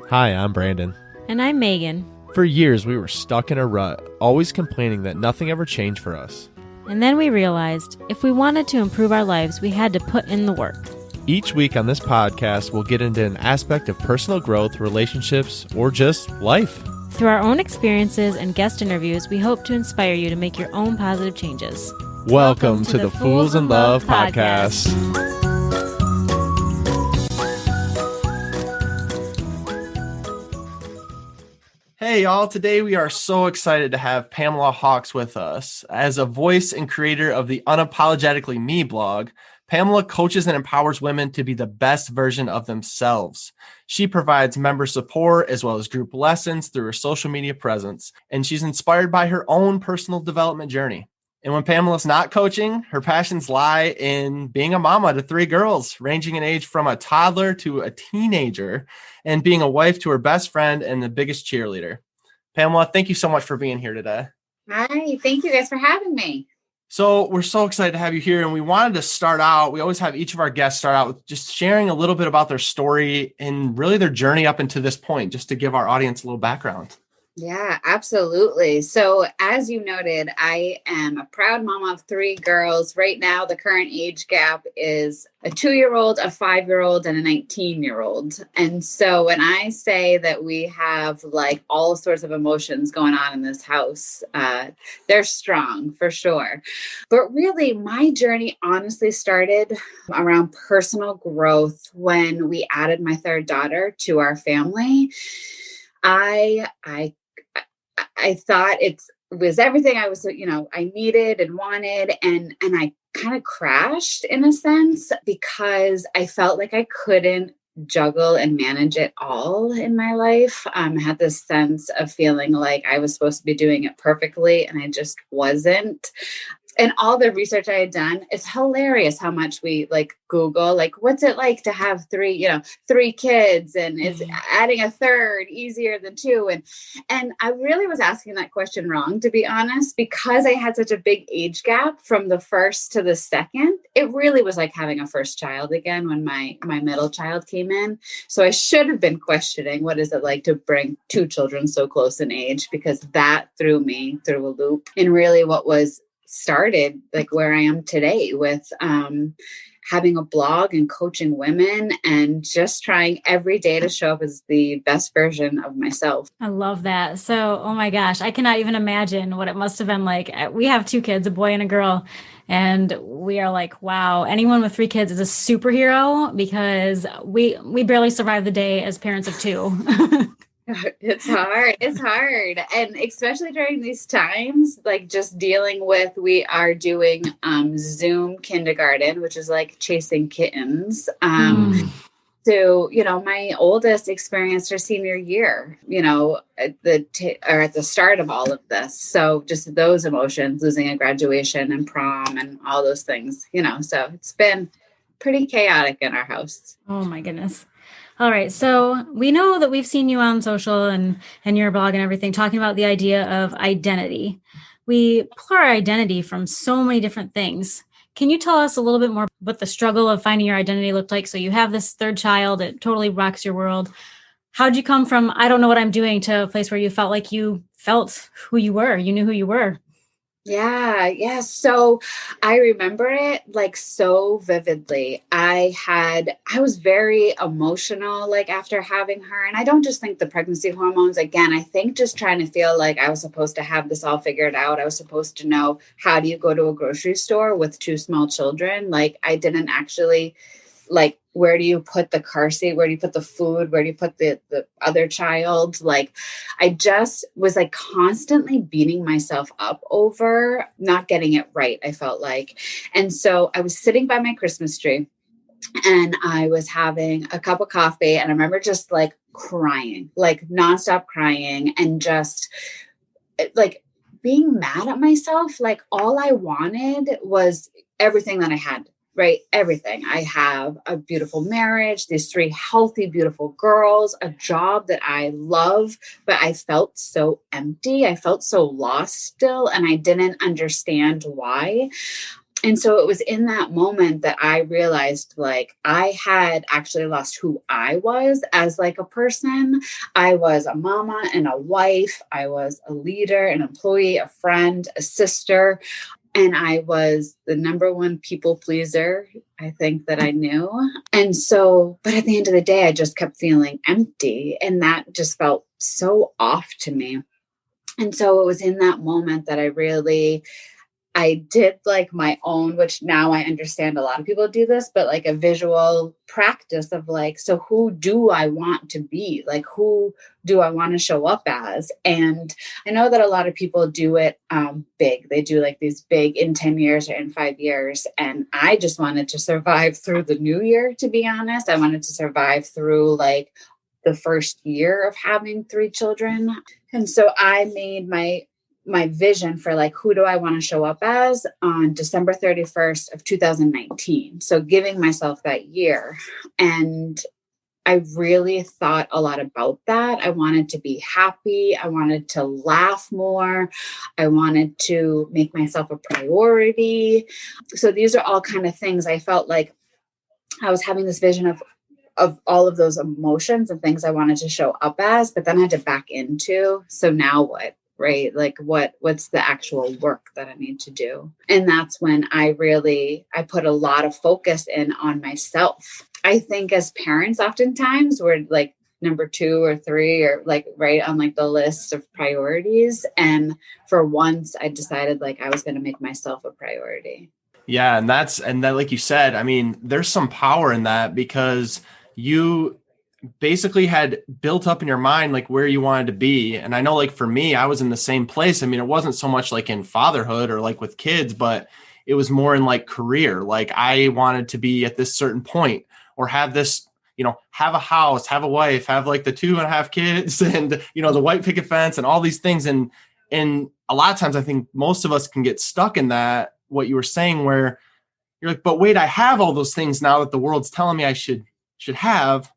Hi, I'm Brandon. And I'm Megan. For years, we were stuck in a rut, always complaining that nothing ever changed for us. And then we realized if we wanted to improve our lives, we had to put in the work. Each week on this podcast, we'll get into an aspect of personal growth, relationships, or just life. Through our own experiences and guest interviews, we hope to inspire you to make your own positive changes. Welcome to the Fools in Love podcast. Hey y'all, today we are so excited to have Pamela Hawkes with us. As a voice and creator of the Unapologetically Me blog, Pamela coaches and empowers women to be the best version of themselves. She provides member support as well as group lessons through her social media presence, and she's inspired by her own personal development journey. And when Pamela's not coaching, her passions lie in being a mama to 3 girls, ranging in age from a toddler to a teenager, and being a wife to her best friend and the biggest cheerleader. Pamela, thank you so much for being here today. Hi, thank you guys for having me. So we're so excited to have you here, and we wanted to start out, we always have each of our guests start out with just sharing a little bit about their story and really their journey up into this point, just to give our audience a little background. Yeah, absolutely. So as you noted, I am a proud mama of 3 girls. Right now, the current age gap is a 2-year-old, a 5-year-old, and a 19-year-old. And so when I say that we have like all sorts of emotions going on in this house, they're strong for sure. But really, my journey honestly started around personal growth when we added my 3rd daughter to our family. I thought it was everything I was, I needed and wanted. And I kind of crashed in a sense because I felt like I couldn't juggle and manage it all in my life. I had this sense of feeling like I was supposed to be doing it perfectly and I just wasn't. And all the research I had done, it's hilarious how much we like Google, like, what's it like to have 3 kids, and is adding a 3rd easier than 2? And I really was asking that question wrong, to be honest, because I had such a big age gap from the first to the second. It really was like having a first child again when my middle child came in. So I should have been questioning, what is it like to bring 2 children so close in age? Because that threw me through a loop. And really what was started like where I am today with having a blog and coaching women and just trying every day to show up as the best version of myself. I love that. So, oh my gosh, I cannot even imagine what it must have been like. We have 2 kids, a boy and a girl. And we are like, wow, anyone with 3 kids is a superhero because we barely survive the day as parents of 2. It's hard. It's hard. And especially during these times, like just dealing with, we are doing Zoom kindergarten, which is like chasing kittens. So, my oldest experienced her senior year, at the start of all of this. So just those emotions, losing a graduation and prom and all those things, so it's been pretty chaotic in our house. Oh my goodness. All right. So we know that we've seen you on social and your blog and everything, talking about the idea of identity. We pull our identity from so many different things. Can you tell us a little bit more what the struggle of finding your identity looked like? So you have this 3rd child, it totally rocks your world. How'd you come from, I don't know what I'm doing, to a place where you felt like you felt who you were, you knew who you were? Yeah. So I remember it like so vividly. I was very emotional, like after having her. And I don't just think the pregnancy hormones, again, I think just trying to feel like I was supposed to have this all figured out. I was supposed to know, how do you go to a grocery store with 2 small children? Like I didn't actually, like, where do you put the car seat? Where do you put the food? Where do you put the other child? Like, I just was like constantly beating myself up over not getting it right, I felt like. And so I was sitting by my Christmas tree and I was having a cup of coffee, and I remember just like crying, like nonstop crying, and just like being mad at myself. Like all I wanted was everything that I had. Right? Everything. I have a beautiful marriage, these 3 healthy, beautiful girls, a job that I love, but I felt so empty. I felt so lost still, and I didn't understand why. And so it was in that moment that I realized like I had actually lost who I was as like a person. I was a mama and a wife. I was a leader, an employee, a friend, a sister. And I was the number one people pleaser, I think, that I knew. And so, but at the end of the day, I just kept feeling empty. And that just felt so off to me. And so it was in that moment that I did like my own, which now I understand a lot of people do this, but like a visual practice of like, so who do I want to be? Like, who do I want to show up as? And I know that a lot of people do it big. They do like these big in 10 years or in 5 years. And I just wanted to survive through the new year, to be honest. I wanted to survive through like the first year of having 3 children. And so I made my vision for like, who do I want to show up as on December 31st of 2019. So giving myself that year. And I really thought a lot about that. I wanted to be happy. I wanted to laugh more. I wanted to make myself a priority. So these are all kind of things I felt like I was having this vision of all of those emotions and things I wanted to show up as, but then I had to back into, so now what? Right? Like what's the actual work that I need to do? And that's when I put a lot of focus in on myself. I think as parents, oftentimes we're like number 2 or 3 or like right on like the list of priorities. And for once I decided like I was going to make myself a priority. Yeah. And that, like you said, I mean, there's some power in that because you basically had built up in your mind like where you wanted to be. And I know like for me, I was in the same place. I mean, it wasn't so much like in fatherhood or like with kids, but it was more in like career. Like I wanted to be at this certain point or have this, have a house, have a wife, have like the 2.5 kids and, the white picket fence and all these things. And a lot of times I think most of us can get stuck in that, what you were saying, where you're like, but wait, I have all those things now that the world's telling me I should have.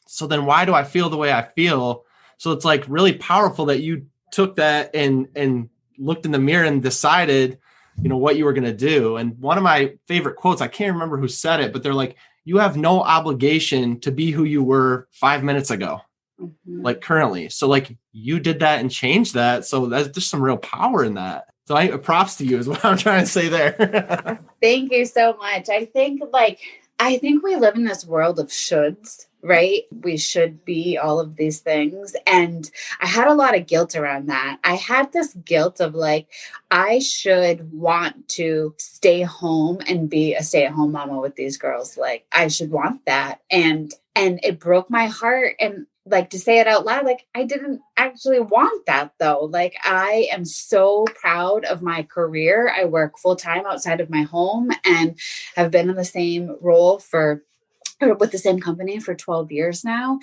So then why do I feel the way I feel? So it's like really powerful that you took that and looked in the mirror and decided, what you were going to do. And one of my favorite quotes, I can't remember who said it, but they're like, you have no obligation to be who you were 5 minutes ago, like currently. So like you did that and changed that. So that's just some real power in that. So props to you is what I'm trying to say there. Thank you so much. I think we live in this world of shoulds, right? We should be all of these things. And I had a lot of guilt around that. I had this guilt of like, I should want to stay home and be a stay-at-home mama with these girls. Like I should want that. And it broke my heart. And like to say it out loud, like I didn't actually want that though. Like I am so proud of my career. I work full time outside of my home and have been in the same role with the same company for 12 years now.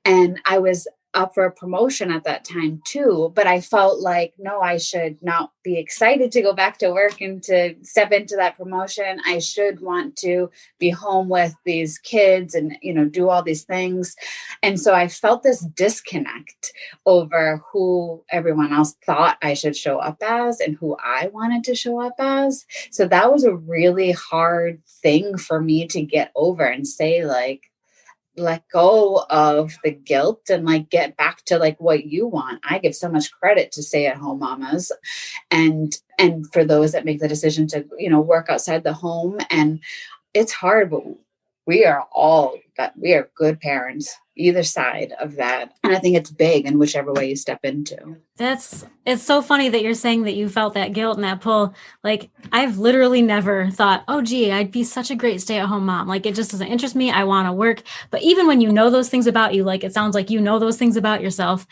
And I was up for a promotion at that time too. But I felt like, no, I should not be excited to go back to work and to step into that promotion. I should want to be home with these kids and, do all these things. And so I felt this disconnect over who everyone else thought I should show up as and who I wanted to show up as. So that was a really hard thing for me to get over and say like, let go of the guilt and like get back to like what you want. I give so much credit to stay-at-home mamas and for those that make the decision to, work outside the home. And it's hard, but we are good parents, either side of that. And I think it's big in whichever way you step into. It's so funny that you're saying that you felt that guilt and that pull. Like I've literally never thought, oh, gee, I'd be such a great stay-at-home mom. Like it just doesn't interest me. I want to work. But even when you know those things about you, like it sounds like you know those things about yourself.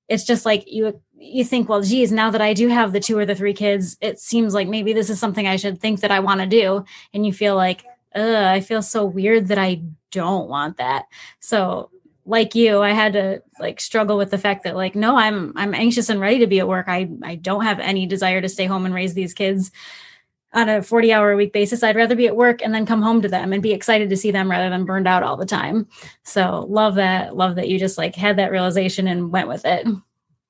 It's just like you think, well, geez, now that I do have the 2 or the 3 kids, it seems like maybe this is something I should think that I want to do. And you feel like, I feel so weird that I don't want that. So like you, I had to like struggle with the fact that like, no, I'm anxious and ready to be at work. I don't have any desire to stay home and raise these kids on a 40-hour-a-week basis. I'd rather be at work and then come home to them and be excited to see them rather than burned out all the time. So love that you just like had that realization and went with it.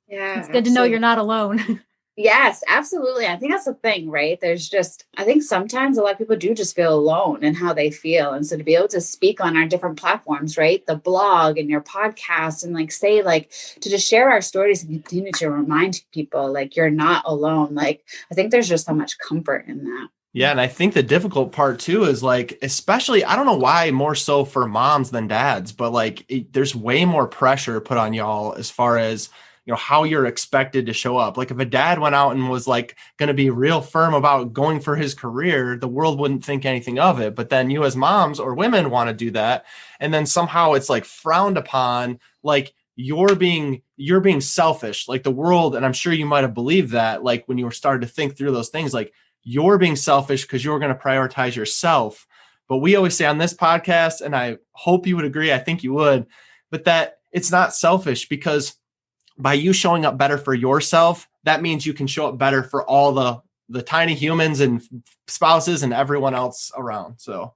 Yeah. It's good to know you're not alone. Yes, absolutely. I think that's the thing, right? I think sometimes a lot of people do just feel alone in how they feel. And so to be able to speak on our different platforms, right? The blog and your podcast and like say, like to just share our stories and continue to remind people like you're not alone. Like, I think there's just so much comfort in that. Yeah. And I think the difficult part too is like, especially, I don't know why more so for moms than dads, but like there's way more pressure put on y'all as far as, how you're expected to show up. Like if a dad went out and was like going to be real firm about going for his career, the world wouldn't think anything of it. But then you as moms or women want to do that. And then somehow it's like frowned upon, like you're being selfish, like the world. And I'm sure you might've believed that, like when you were starting to think through those things, like you're being selfish because you're going to prioritize yourself. But we always say on this podcast, and I hope you would agree, I think you would, but that it's not selfish, because by you showing up better for yourself, that means you can show up better for all the tiny humans and spouses and everyone else around. So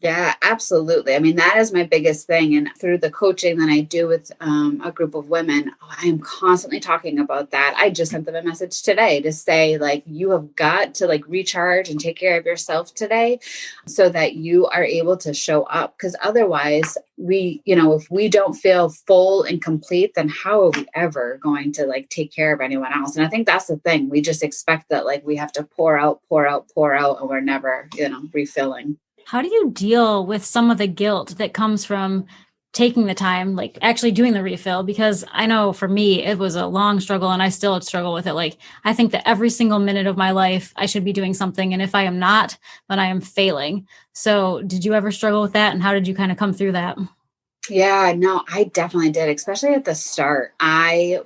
yeah, absolutely. I mean, that is my biggest thing. And through the coaching that I do with a group of women, I am constantly talking about that. I just sent them a message today to say, like, you have got to like recharge and take care of yourself today so that you are able to show up. Because otherwise, if we don't feel full and complete, then how are we ever going to like take care of anyone else? And I think that's the thing. We just expect that like we have to pour out, and we're never, refilling. How do you deal with some of the guilt that comes from taking the time, like actually doing the refill? Because I know for me, it was a long struggle and I still struggle with it. Like, I think that every single minute of my life, I should be doing something. And if I am not, then I am failing. So did you ever struggle with that? And how did you kind of come through that? Yeah, no, I definitely did, especially at the start. I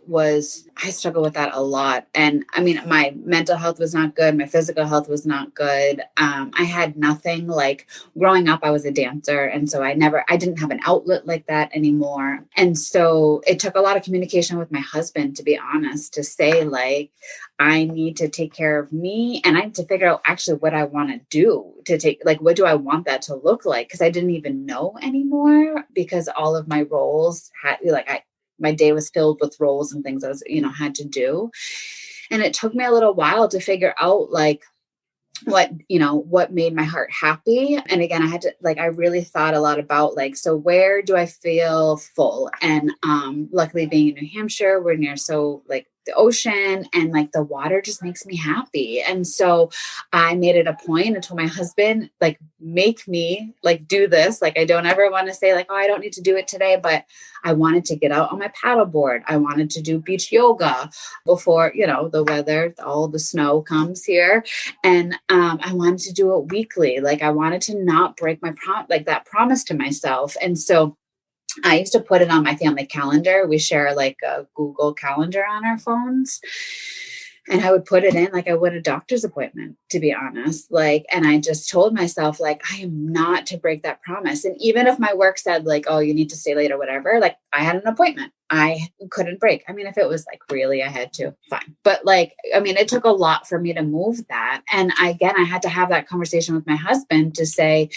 struggled with that a lot. And I mean, my mental health was not good. My physical health was not good. I had nothing. Like growing up, I was a dancer. And so I didn't have an outlet like that anymore. And so it took a lot of communication with my husband, to be honest, to say like, I need to take care of me, and I need to figure out actually what I want to do what do I want that to look like? Because I didn't even know anymore, because all of my roles had my day was filled with roles and things I was, had to do. And it took me a little while to figure out like what made my heart happy. And again, I really thought a lot about like, so where do I feel full? And luckily being in New Hampshire, we're near the ocean, and like the water just makes me happy. And so I made it a point and told my husband, like, make me like do this. Like, I don't ever want to say like, oh, I don't need to do it today, but I wanted to get out on my paddleboard. I wanted to do beach yoga before, the weather, all the snow comes here. And I wanted to do it weekly. Like I wanted to not break my that promise to myself. And so I used to put it on my family calendar. We share like a Google Calendar on our phones. And I would put it in like I would a doctor's appointment, to be honest. Like, and I just told myself, like, I am not to break that promise. And even if my work said like, oh, you need to stay late or whatever, like I had an appointment I couldn't break. I mean, if it was like really I had to, fine. But like, I mean, it took a lot for me to move that. And I had to have that conversation with my husband to say,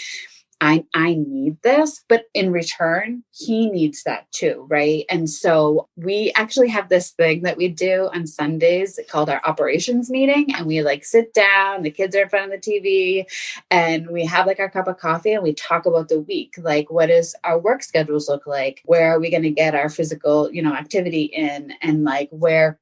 I need this, but in return, he needs that too, right? And so we actually have this thing that we do on Sundays called our operations meeting. And we like sit down, the kids are in front of the TV, and we have like our cup of coffee and we talk about the week. Like, what does our work schedules look like? Where are we going to get our physical, activity in? And like, where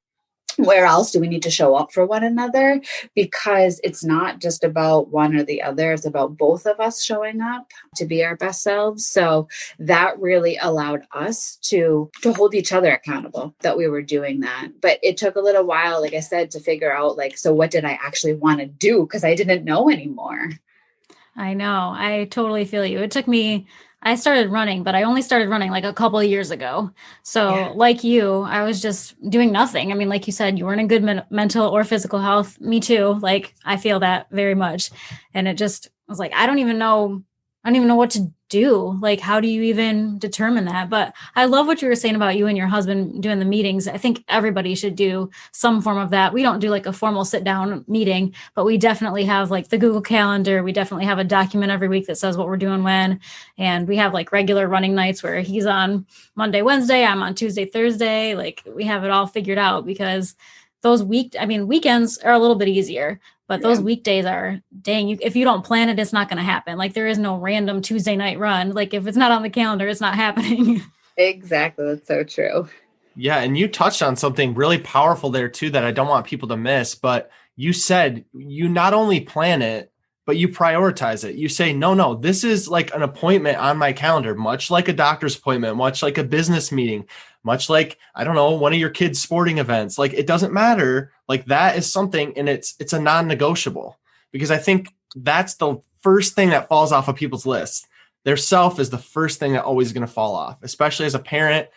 else do we need to show up for one another? Because it's not just about one or the other. It's about both of us showing up to be our best selves. So that really allowed us to hold each other accountable that we were doing that. But it took a little while, like I said, to figure out like, so what did I actually want to do? Because I didn't know anymore. I know. I totally feel you. It took me, I started running, but I only started running like a couple of years ago. So like you, I was just doing nothing. I mean, like you said, you weren't in good mental or physical health. Me too. Like I feel that very much. And it just was like, I don't even know what to do. Like, how do you even determine that? But I love what you were saying about you and your husband doing the meetings. I think everybody should do some form of that. We don't do like a formal sit down meeting, but we definitely have like the Google Calendar. We definitely have a document every week that says what we're doing when, and we have like regular running nights where he's on Monday, Wednesday, I'm on Tuesday, Thursday. Like we have it all figured out because weekends are a little bit easier, but those weekdays are, dang, if you don't plan it, it's not going to happen. Like there is no random Tuesday night run. Like if it's not on the calendar, it's not happening. Exactly. That's so true. Yeah. And you touched on something really powerful there too, that I don't want people to miss, but you said you not only plan it, but you prioritize it. You say, no, this is like an appointment on my calendar, much like a doctor's appointment, much like a business meeting, much like, I don't know, one of your kids' sporting events. Like it doesn't matter. Like that is something, and it's a non-negotiable, because I think that's the first thing that falls off of people's lists. Their self is the first thing that always is going to fall off, especially as a parent.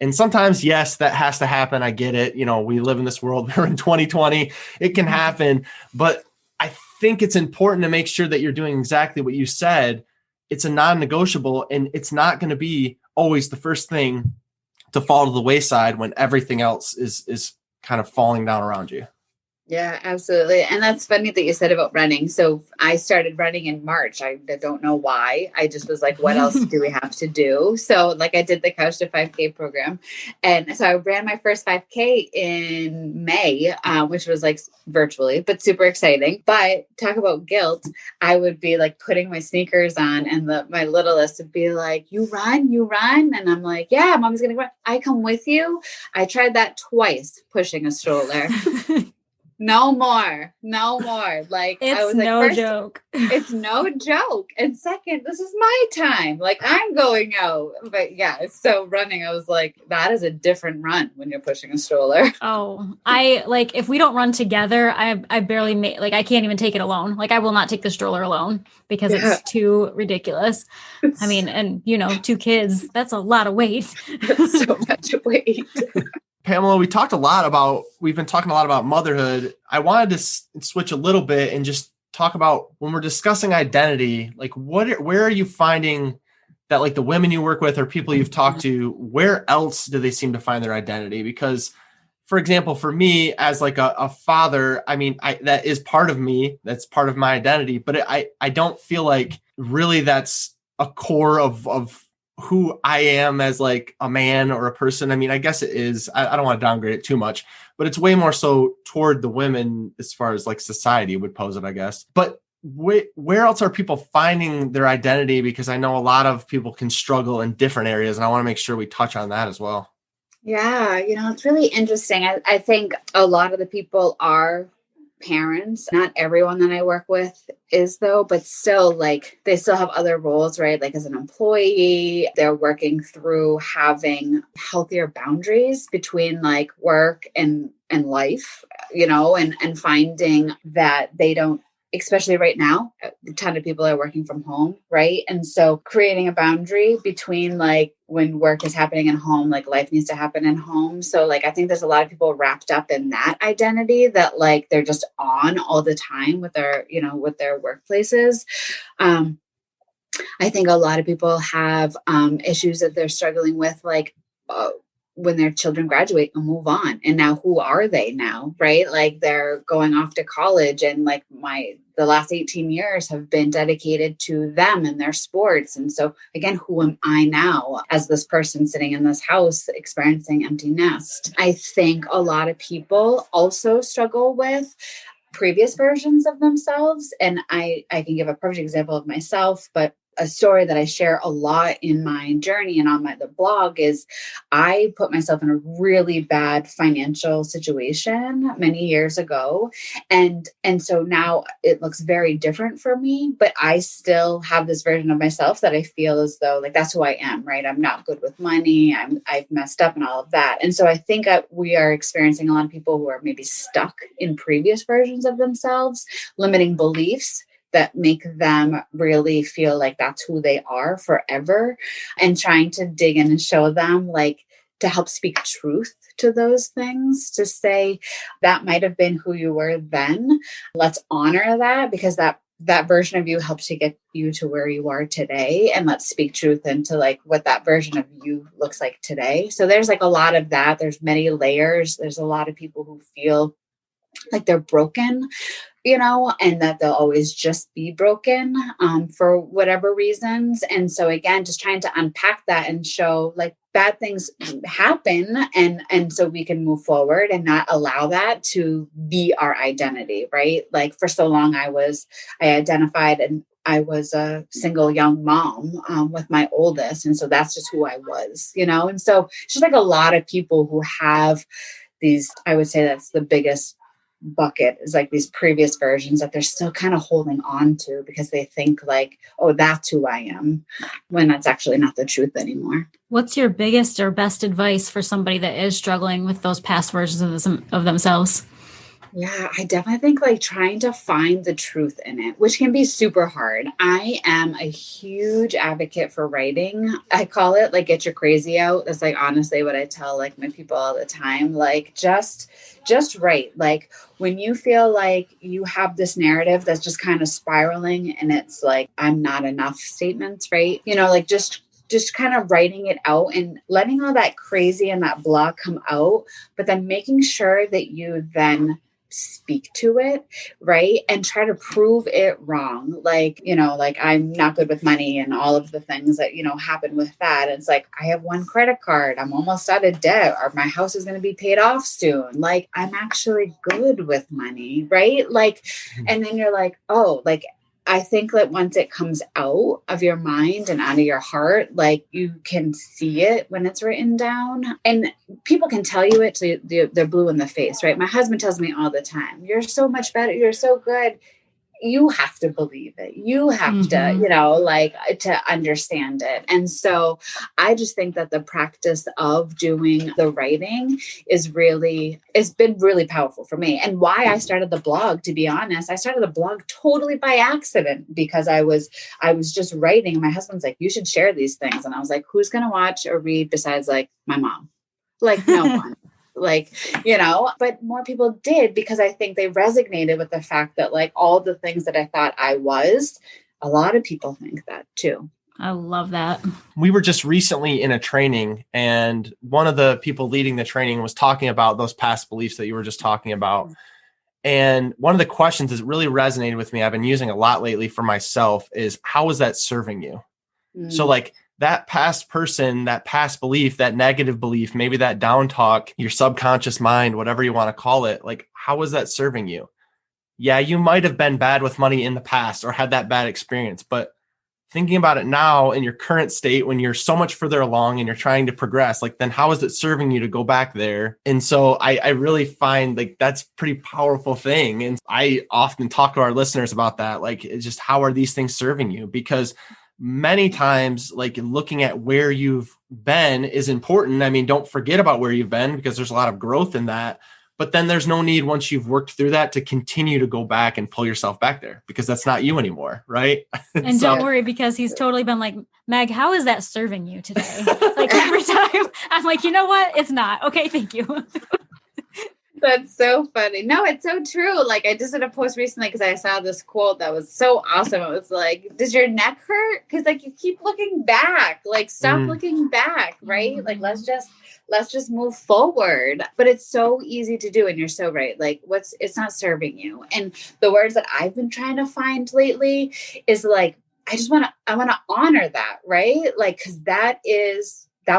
And sometimes, yes, that has to happen. I get it. You know, we live in this world. We're in 2020. It can happen. But I think it's important to make sure that you're doing exactly what you said. It's a non-negotiable, and it's not going to be always the first thing to fall to the wayside when everything else is kind of falling down around you. Yeah, absolutely. And that's funny that you said about running. So I started running in March. I don't know why. I just was like, what else do we have to do? So like I did the Couch to 5K program. And so I ran my first 5K in May, which was like virtually, but super exciting. But talk about guilt. I would be like putting my sneakers on, and my littlest would be like, you run? And I'm like, yeah, Mom's going to run. I come with you. I tried that twice, pushing a stroller. No more. Like it's I was no like, joke. It's no joke. And second, this is my time. Like I'm going out. But yeah, so running, I was like, that is a different run when you're pushing a stroller. Oh, I like if we don't run together, I barely make, like I can't even take it alone. Like I will not take the stroller alone because it's too ridiculous. I mean, and you know, 2 kids, that's a lot of weight. That's so much weight. Pamela, we've been talking a lot about motherhood. I wanted to switch a little bit and just talk about, when we're discussing identity, like where are you finding that, like the women you work with or people you've talked to, where else do they seem to find their identity? Because, for example, for me as like a father, I mean, that is part of me, that's part of my identity, but I don't feel like really that's a core of who I am as like a man or a person. I mean, I guess it is. I don't want to downgrade it too much, but it's way more so toward the women as far as like society would pose it, I guess. But where else are people finding their identity? Because I know a lot of people can struggle in different areas, and I want to make sure we touch on that as well. Yeah, it's really interesting. I think a lot of the people are parents. Not everyone that I work with is though, but still like they still have other roles, right? Like as an employee, they're working through having healthier boundaries between like work and life, and finding that they don't, especially right now, a ton of people are working from home, right? And so creating a boundary between like when work is happening at home, like life needs to happen at home. So like, I think there's a lot of people wrapped up in that identity that like, they're just on all the time with their, with their workplaces. I think a lot of people have issues that they're struggling with, like, when their children graduate and move on. And now who are they now? Right? Like they're going off to college, and like the last 18 years have been dedicated to them and their sports. And so again, who am I now as this person sitting in this house experiencing empty nest? I think a lot of people also struggle with previous versions of themselves. And I can give a perfect example of myself, but a story that I share a lot in my journey and on the blog is I put myself in a really bad financial situation many years ago. And so now it looks very different for me, but I still have this version of myself that I feel as though like, that's who I am, right? I'm not good with money. I've messed up and all of that. And so I think we are experiencing a lot of people who are maybe stuck in previous versions of themselves, limiting beliefs that make them really feel like that's who they are forever, and trying to dig in and show them like to help speak truth to those things, to say that might have been who you were then. Let's honor that, because that version of you helps to get you to where you are today. And let's speak truth into like what that version of you looks like today. So there's like a lot of that. There's many layers. There's a lot of people who feel like they're broken, and that they'll always just be broken for whatever reasons. And so again, just trying to unpack that and show like bad things happen, and so we can move forward and not allow that to be our identity, right? Like for so long I identified and I was a single young mom with my oldest. And so that's just who I was, and so it's just like a lot of people who have these, I would say that's the biggest bucket, is like these previous versions that they're still kind of holding on to because they think like, oh, that's who I am, when that's actually not the truth anymore. What's your biggest or best advice for somebody that is struggling with those past versions of themselves? Yeah, I definitely think like trying to find the truth in it, which can be super hard. I am a huge advocate for writing. I call it like get your crazy out. That's like honestly what I tell like my people all the time. Like just write. Like when you feel like you have this narrative that's just kind of spiraling and it's like I'm not enough statements, right? Like just kind of writing it out and letting all that crazy and that blah come out, but then making sure that you then speak to it, right? And try to prove it wrong. Like, like I'm not good with money and all of the things that, happen with that. It's like, I have one credit card. I'm almost out of debt, or my house is going to be paid off soon. Like I'm actually good with money, right? Like, and then you're like, oh, like, I think that once it comes out of your mind and out of your heart, like you can see it when it's written down, and people can tell you it till they're blue in the face, right? My husband tells me all the time, you're so much better. You're so good. You have to believe it. You have to, like to understand it. And so I just think that the practice of doing the writing it's been really powerful for me. And why I started the blog, to be honest, I started the blog totally by accident because I was just writing. And my husband's like, you should share these things. And I was like, who's going to watch or read besides like my mom? Like no one. Like, but more people did because I think they resonated with the fact that like all the things that I thought I was, a lot of people think that too. I love that. We were just recently in a training and one of the people leading the training was talking about those past beliefs that you were just talking about. And one of the questions that really resonated with me, I've been using a lot lately for myself, is how is that serving you? So like that past person, that past belief, that negative belief, maybe that down talk, your subconscious mind, whatever you want to call it, like, how is that serving you? Yeah, you might have been bad with money in the past or had that bad experience, but thinking about it now in your current state, when you're so much further along and you're trying to progress, like, then how is it serving you to go back there? And so I really find like that's a pretty powerful thing. And I often talk to our listeners about that. Like, it's just, how are these things serving you? Because many times, like looking at where you've been is important. I mean, don't forget about where you've been because there's a lot of growth in that. But then there's no need once you've worked through that to continue to go back and pull yourself back there because that's not you anymore. Right. And don't worry, because he's totally been like, Meg, how is that serving you today? Like every time I'm like, you know what? It's not. Okay. Thank you. That's so funny. No, it's so true. Like I just did a post recently because I saw this quote that was so awesome. It was like, does your neck hurt? Because like you keep looking back, like stop looking back, right? Like let's just move forward. But it's so easy to do. And you're so right. Like it's not serving you. And the words that I've been trying to find lately is like, I want to honor that, right? Like, cause that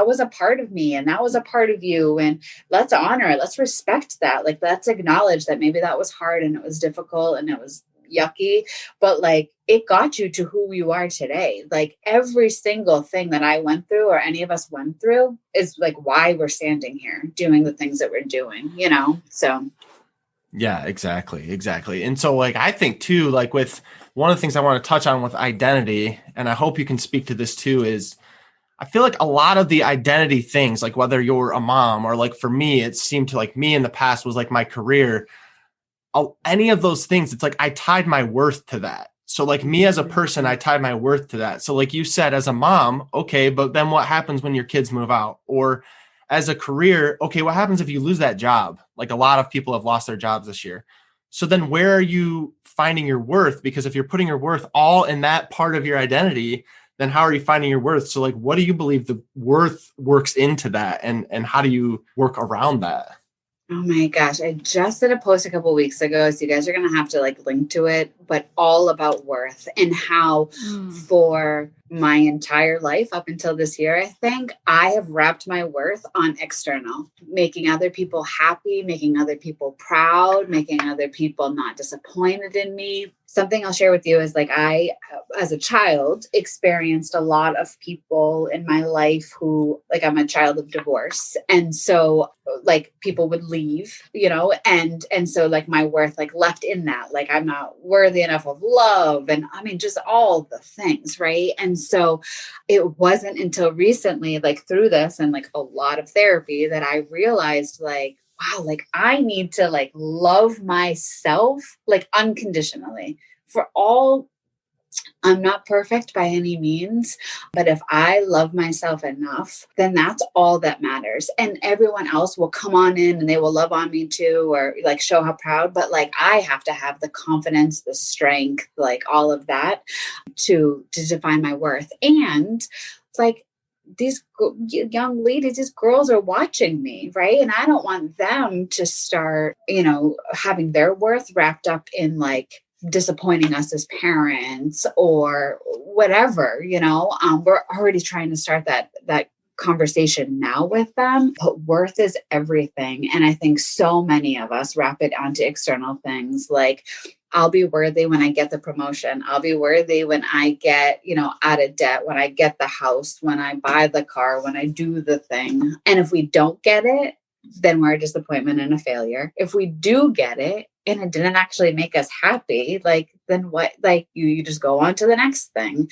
was a part of me and that was a part of you. And let's honor it. Let's respect that. Like, let's acknowledge that maybe that was hard and it was difficult and it was yucky, but like it got you to who you are today. Like every single thing that I went through or any of us went through is like why we're standing here doing the things that we're doing, So. Yeah, exactly. And so like, I think too, like with one of the things I want to touch on with identity, and I hope you can speak to this too, is I feel like a lot of the identity things, like whether you're a mom or like for me, it seemed to like me in the past was like my career, any of those things, it's like I tied my worth to that. So like me as a person, I tied my worth to that. So like you said, as a mom, okay, but then what happens when your kids move out? Or as a career, okay, what happens if you lose that job? Like a lot of people have lost their jobs this year. So then where are you finding your worth? Because if you're putting your worth all in that part of your identity, then how are you finding your worth? So like, what do you believe the worth works into that? And how do you work around that? Oh my gosh. I just did a post a couple weeks ago. So you guys are going to have to like link to it, but all about worth and how for my entire life up until this year, I think I have wrapped my worth on external, making other people happy, making other people proud, making other people not disappointed in me. Something I'll share with you is like I, as a child, experienced a lot of people in my life who, like, I'm a child of divorce. And so like people would leave, and so like my worth like left in that, like I'm not worthy enough of love. And I mean, just all the things. Right. And so it wasn't until recently, like through this and like a lot of therapy, that I realized like, wow, like I need to like love myself like unconditionally for all. I'm not perfect by any means, but if I love myself enough, then that's all that matters. And everyone else will come on in and they will love on me too, or like show how proud, but like I have to have the confidence, the strength, like all of that to define my worth. And like, these young ladies, these girls are watching me, right? And I don't want them to start, having their worth wrapped up in like disappointing us as parents or whatever, we're already trying to start that conversation now with them. But worth is everything. And I think so many of us wrap it onto external things like, I'll be worthy when I get the promotion. I'll be worthy when I get, out of debt, when I get the house, when I buy the car, when I do the thing. And if we don't get it, then we're a disappointment and a failure. If we do get it and it didn't actually make us happy, like, then what, like you just go on to the next thing.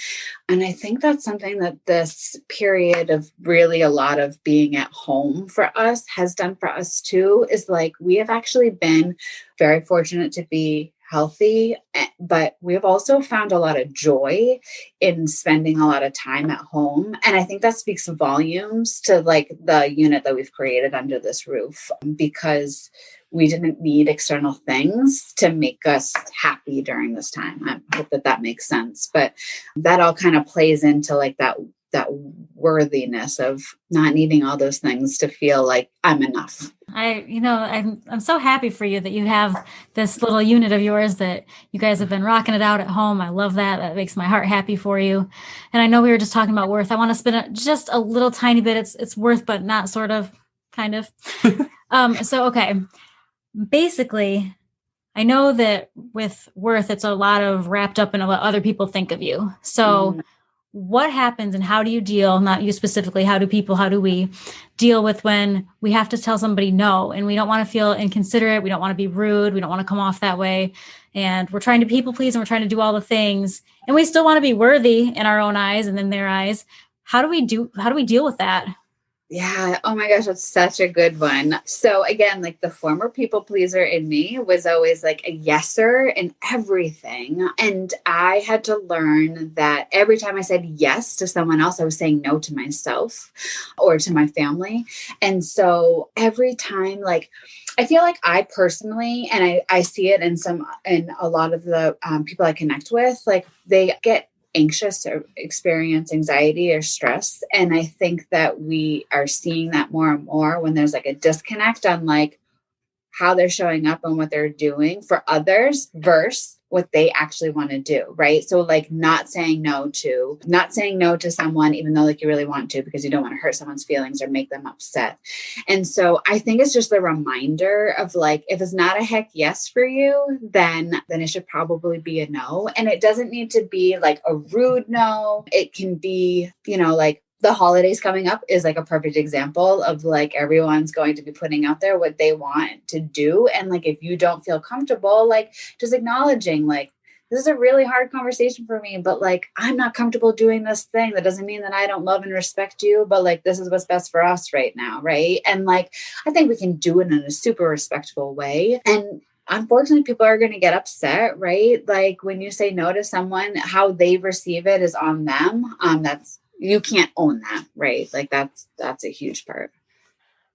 And I think that's something that this period of really a lot of being at home for us has done for us too, is like, we have actually been very fortunate to be healthy, but we've also found a lot of joy in spending a lot of time at home. And I think that speaks volumes to like the unit that we've created under this roof, because we didn't need external things to make us happy during this time. I hope that makes sense, but that all kind of plays into like that worthiness of not needing all those things to feel like I'm enough. I'm so happy for you that you have this little unit of yours that you guys have been rocking it out at home. I love that. That makes my heart happy for you. And I know we were just talking about worth. I want to spin just a little tiny bit. It's worth, but not sort of, kind of. Okay. Basically, I know that with worth, it's a lot of wrapped up in what other people think of you. So what happens and how do you deal, not you specifically, how do we deal with when we have to tell somebody no, and we don't want to feel inconsiderate, we don't want to be rude, we don't want to come off that way, and we're trying to people please and we're trying to do all the things, and we still want to be worthy in our own eyes and in their eyes. How do we deal with that? Yeah. Oh my gosh, that's such a good one. So again, like the former people pleaser in me was always like a yeser in everything. And I had to learn that every time I said yes to someone else, I was saying no to myself or to my family. And so every time, like, I feel like I personally, and I see it in a lot of the people I connect with, like they get anxious or experience anxiety or stress. And I think that we are seeing that more and more when there's like a disconnect on like how they're showing up and what they're doing for others versus what they actually want to do. Right. So like not saying no to someone, even though like you really want to, because you don't want to hurt someone's feelings or make them upset. And so I think it's just the reminder of like, if it's not a heck yes for you, then it should probably be a no. And it doesn't need to be like a rude no. It can be, like, the holidays coming up is like a perfect example of like everyone's going to be putting out there what they want to do. And like, if you don't feel comfortable, like just acknowledging like, this is a really hard conversation for me, but like, I'm not comfortable doing this thing. That doesn't mean that I don't love and respect you, but like, this is what's best for us right now. Right. And like, I think we can do it in a super respectful way. And unfortunately, people are going to get upset, right? Like when you say no to someone, how they receive it is on them. You can't own that, right? Like that's a huge part.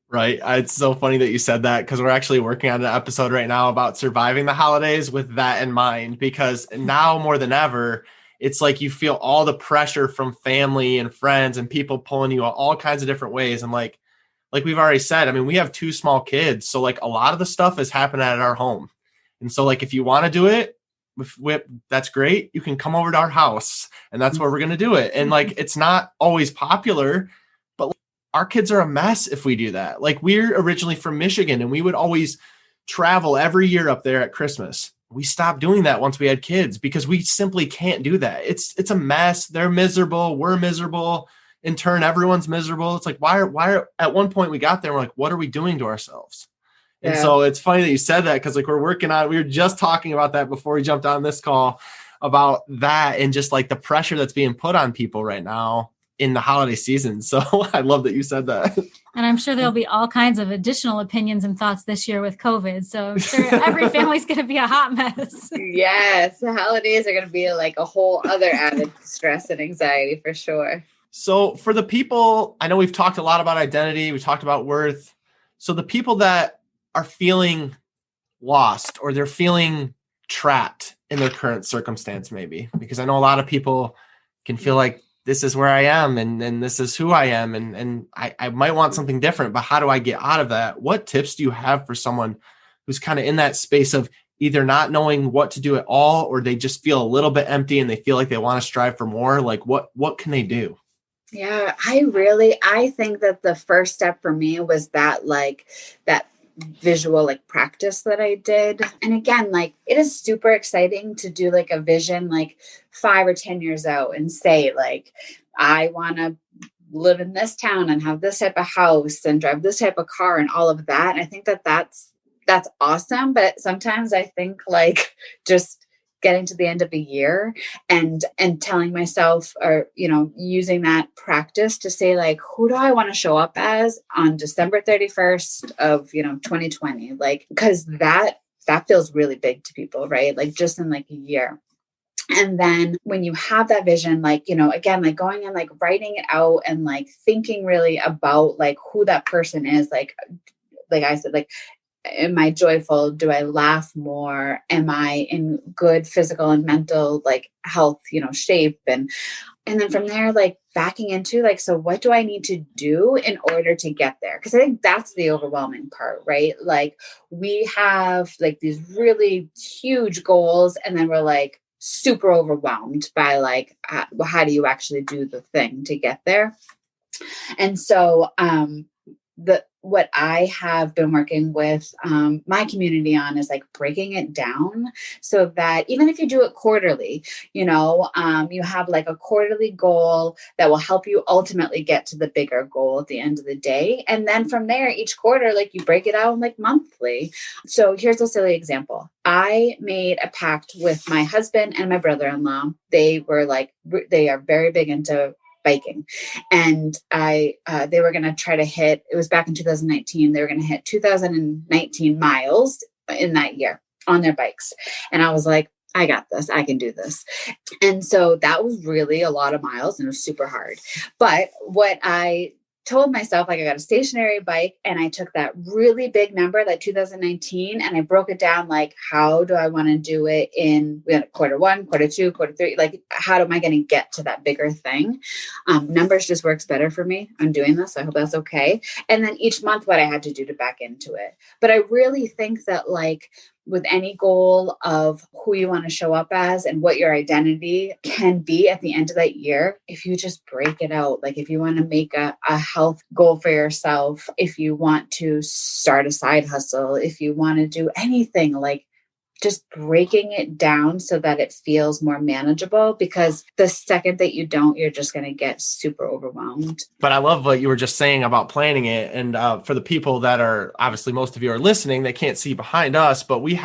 Right. It's so funny that you said that, because we're actually working on an episode right now about surviving the holidays with that in mind, because now more than ever, it's like you feel all the pressure from family and friends and people pulling you all kinds of different ways. And like, like we've already said, I mean, we have 2 small kids. So like a lot of the stuff is happening at our home. And so like, if you want to do it, that's great. You can come over to our house and that's where we're going to do it. And like, it's not always popular, but like, our kids are a mess if we do that. Like, we're originally from Michigan and we would always travel every year up there at Christmas. We stopped doing that once we had kids because we simply can't do that. It's a mess. They're miserable. We're miserable. In turn, everyone's miserable. It's like, why are at one point we got there, we're like, what are we doing to ourselves? Yeah. And so it's funny that you said that, because like we were just talking about that before we jumped on this call, about that and just like the pressure that's being put on people right now in the holiday season. So I love that you said that. And I'm sure there'll be all kinds of additional opinions and thoughts this year with COVID. So I'm sure every family's going to be a hot mess. Yes. The holidays are going to be like a whole other added stress and anxiety for sure. So for the people, I know we've talked a lot about identity. We talked about worth. So the people that are feeling lost or they're feeling trapped in their current circumstance, maybe, because I know a lot of people can feel like this is where I am and this is who I am. And I might want something different, but how do I get out of that? What tips do you have for someone who's kind of in that space of either not knowing what to do at all, or they just feel a little bit empty and they feel like they want to strive for more? Like what can they do? Yeah, I think that the first step for me was that visual like practice that I did. And again, like it is super exciting to do like a vision like 5 or 10 years out and say like, I want to live in this town and have this type of house and drive this type of car and all of that. And I think that that's awesome. But sometimes I think like just getting to the end of a year and telling myself, or, you know, using that practice to say like, who do I want to show up as on December 31st of, 2020? Like, because that feels really big to people, right? Like just in like a year. And then when you have that vision, like, again, like going and like writing it out and like thinking really about like who that person is, like I said, like, am I joyful? Do I laugh more? Am I in good physical and mental, like health, shape? And then from there, like backing into like, so what do I need to do in order to get there? Because I think that's the overwhelming part, right? Like we have like these really huge goals and then we're like super overwhelmed by like, how do you actually do the thing to get there? And so, what I have been working with my community on is like breaking it down so that even if you do it quarterly, you have like a quarterly goal that will help you ultimately get to the bigger goal at the end of the day. And then from there, each quarter, like you break it out like monthly. So here's a silly example. I made a pact with my husband and my brother-in-law. They are very big into biking. And they were going to try to hit, it was back in 2019, they were going to hit 2019 miles in that year on their bikes. And I was like, I got this, I can do this. And so that was really a lot of miles and it was super hard. But what I told myself, like I got a stationary bike and I took that really big number, that 2019, and I broke it down. Like, how do I want to do it in quarter 1, quarter 2, quarter 3? Like, how am I going to get to that bigger thing? Numbers just works better for me. I'm doing this. I hope that's okay. And then each month, what I had to do to back into it. But I really think that like, with any goal of who you want to show up as and what your identity can be at the end of that year, if you just break it out, like if you want to make a health goal for yourself, if you want to start a side hustle, if you want to do anything, like just breaking it down so that it feels more manageable, because the second that you don't, you're just going to get super overwhelmed. But I love what you were just saying about planning it. And for the people that are, obviously most of you are listening, they can't see behind us, but we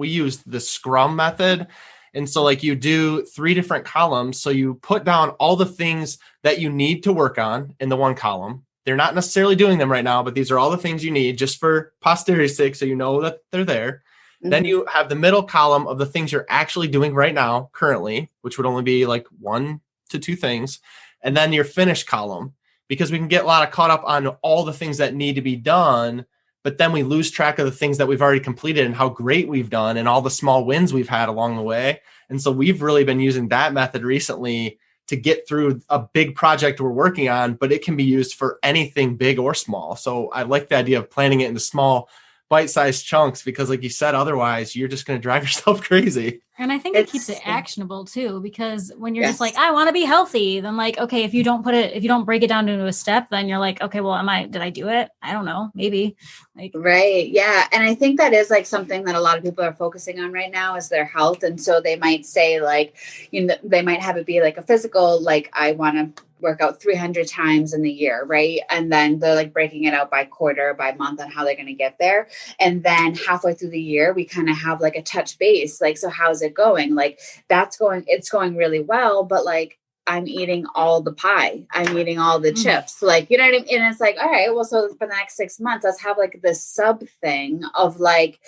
use the Scrum method. And so like you do 3 different columns. So you put down all the things that you need to work on in the one column. They're not necessarily doing them right now, but these are all the things you need just for posterity's sake. So you know that they're there. Then you have the middle column of the things you're actually doing right now, currently, which would only be like 1 to 2 things. And then your finished column, because we can get a lot of caught up on all the things that need to be done, but then we lose track of the things that we've already completed and how great we've done and all the small wins we've had along the way. And so we've really been using that method recently to get through a big project we're working on, but it can be used for anything big or small. So I like the idea of planning it into small bite-sized chunks, because like you said, otherwise you're just going to drive yourself crazy. And I think it keeps it actionable too, because when you're just like, I want to be healthy, then like, okay, if you don't break it down into a step, then you're like, okay, well, did I do it? I don't know, maybe. Like, right. Yeah. And I think that is like something that a lot of people are focusing on right now is their health. And so they might say like, they might have it be like a physical, like I want to work out 300 times in the year, right? And then they're like breaking it out by quarter, by month on how they're going to get there. And then halfway through the year, we kind of have like a touch base. Like, so how's it going? Like it's going really well, but like, I'm eating all the pie. I'm eating all the chips. Like, you know what I mean? And it's like, all right, well, so for the next 6 months, let's have like this sub thing of like,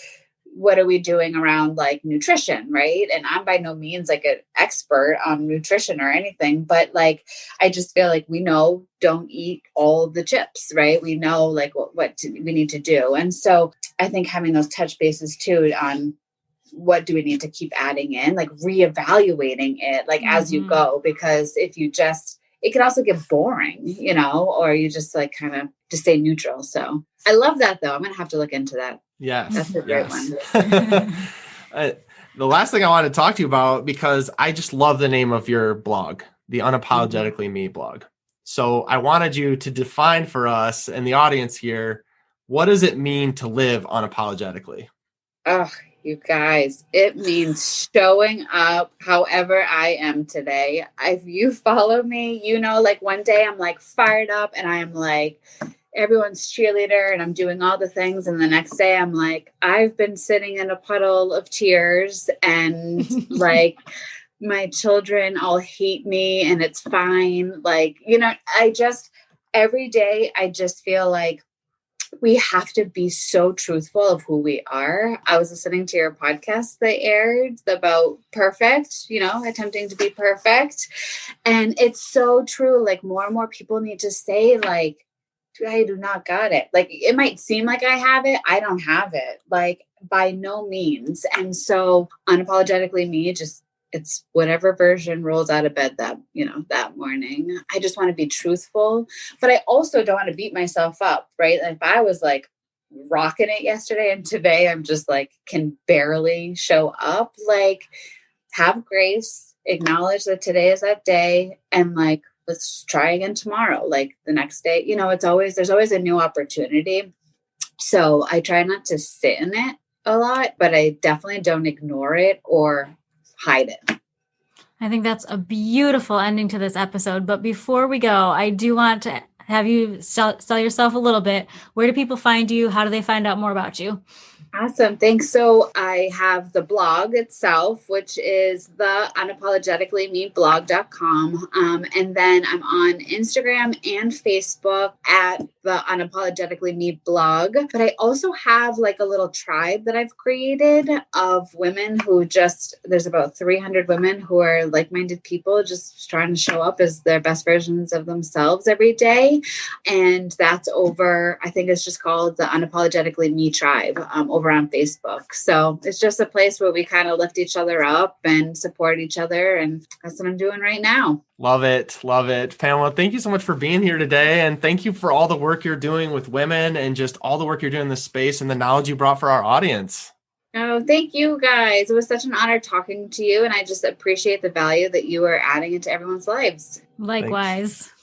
what are we doing around like nutrition, right? And I'm by no means like an expert on nutrition or anything, but like, I just feel like we know don't eat all the chips, right? We know like what we need to do. And so I think having those touch bases too on what do we need to keep adding in, like reevaluating it, like as you go, because if you just, it can also get boring, or you just like kind of just stay neutral. So I love that though. I'm going to have to look into that. Yes. That's a great one. The last thing I want to talk to you about, because I just love the name of your blog, the Unapologetically Me blog. So I wanted you to define for us and the audience here, what does it mean to live unapologetically? Oh, you guys, it means showing up however I am today. If you follow me, like one day I'm like fired up and I'm like everyone's cheerleader and I'm doing all the things. And the next day I'm like, I've been sitting in a puddle of tears and like my children all hate me and it's fine. Like, every day I just feel like we have to be so truthful of who we are. I was listening to your podcast that aired about perfect, attempting to be perfect. And it's so true. Like more and more people need to say like, I do not got it. Like it might seem like I have it. I don't have it. Like by no means. And so Unapologetically Me, it's whatever version rolls out of bed that morning. I just want to be truthful, but I also don't want to beat myself up, right? If I was like rocking it yesterday and today I'm just like, can barely show up, like have grace, acknowledge that today is that day. And like, let's try again tomorrow. Like the next day, there's always a new opportunity. So I try not to sit in it a lot, but I definitely don't ignore it or hide it. I think that's a beautiful ending to this episode. But before we go, I do want to have you sell yourself a little bit. Where do people find you? How do they find out more about you? Awesome. Thanks. So I have the blog itself, which is the unapologeticallymeblog.com. And then I'm on Instagram and Facebook at the Unapologetically Me blog. But I also have like a little tribe that I've created of women who there's about 300 women who are like-minded people just trying to show up as their best versions of themselves every day. And that's over, I think it's just called the Unapologetically Me tribe over on Facebook. So it's just a place where we kind of lift each other up and support each other. And that's what I'm doing right now. Love it. Love it. Pamela, thank you so much for being here today. And thank you for all the work you're doing with women and just all the work you're doing in this space and the knowledge you brought for our audience. Oh, thank you guys. It was such an honor talking to you. And I just appreciate the value that you are adding into everyone's lives. Likewise.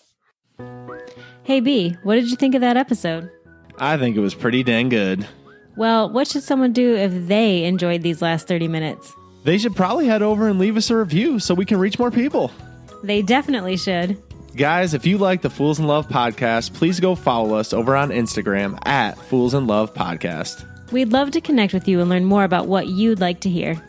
Thanks. Hey, B, what did you think of that episode? I think it was pretty dang good. Well, what should someone do if they enjoyed these last 30 minutes? They should probably head over and leave us a review so we can reach more people. They definitely should. Guys, if you like the Fools in Love podcast, please go follow us over on Instagram at Fools in Love Podcast. We'd love to connect with you and learn more about what you'd like to hear.